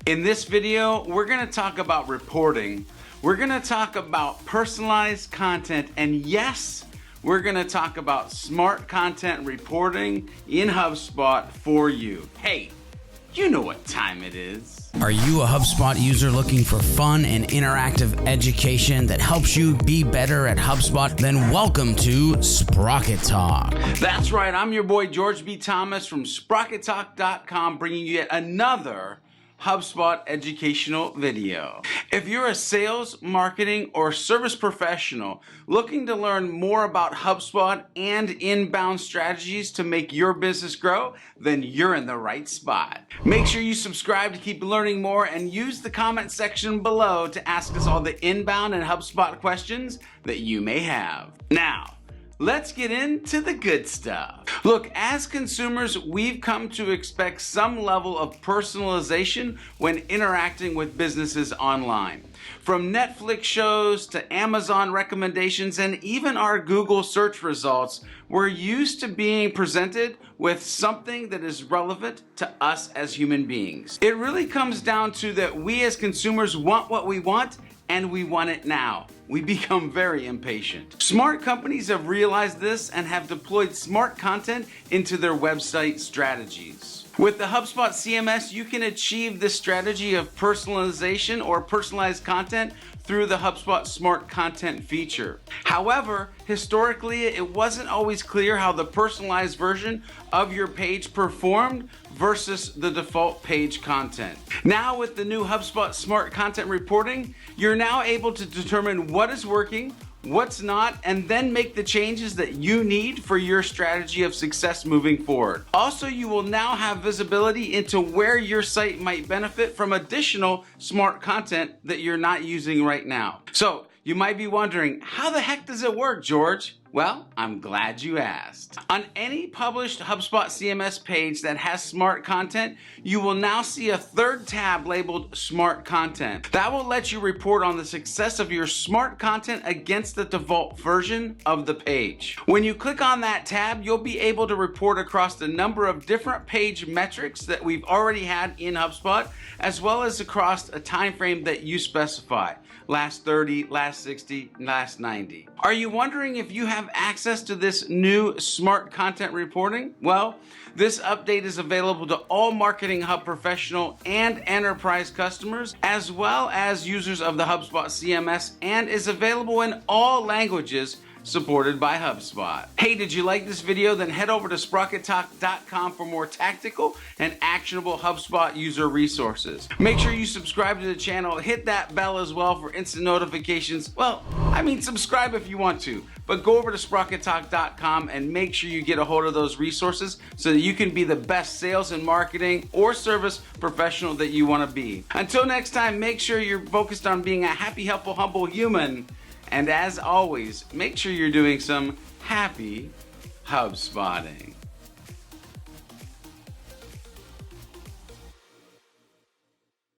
In this video, we're going to talk about reporting. We're going to talk about personalized content, and yes, we're going to talk about smart content reporting in HubSpot for you. Hey, you know what time it is. Are you a HubSpot user looking for fun and interactive education that helps you be better at HubSpot? Then welcome to Sprocket Talk. That's right, I'm your boy George B. Thomas from SprocketTalk.com, bringing you yet another HubSpot educational video. If you're a sales, marketing, or service professional looking to learn more about HubSpot and inbound strategies to make your business grow, then you're in the right spot. Make sure you subscribe to keep learning more and use the comment section below to ask us all the inbound and HubSpot questions that you may have. Now, let's get into the good stuff. Look, as consumers, we've come to expect some level of personalization when interacting with businesses online. From Netflix shows to Amazon recommendations and even our Google search results, we're used to being presented with something that is relevant to us as human beings. It really comes down to that we as consumers want what we want, and we want it now. We become very impatient. Smart companies have realized this and have deployed smart content into their website strategies. With the HubSpot CMS, you can achieve this strategy of personalization or personalized content through the HubSpot Smart Content feature. However, historically, it wasn't always clear how the personalized version of your page performed versus the default page content. Now with the new HubSpot Smart Content reporting, you're now able to determine what is working, what's not, and then make the changes that you need for your strategy of success moving forward. Also, you will now have visibility into where your site might benefit from additional smart content that you're not using right now. So, you might be wondering, how the heck does it work, George? Well, I'm glad you asked. On any published HubSpot CMS page that has smart content, you will now see a third tab labeled Smart Content. That will let you report on the success of your smart content against the default version of the page. When you click on that tab, you'll be able to report across the number of different page metrics that we've already had in HubSpot, as well as across a time frame that you specify. Last 30, last 60, last 90. Are you wondering if you have access to this new smart content reporting? Well, this update is available to all Marketing Hub professional and enterprise customers, as well as users of the HubSpot CMS, and is available in all languages supported by HubSpot. Hey, did you like this video? Then head over to SprocketTalk.com for more tactical and actionable HubSpot user resources. Make sure you subscribe to the channel, hit that bell as well for instant notifications. Well, subscribe if you want to, but go over to SprocketTalk.com and make sure you get a hold of those resources so that you can be the best sales and marketing or service professional that you want to be. Until next time, make sure you're focused on being a happy, helpful, humble human. And as always, make sure you're doing some happy HubSpotting.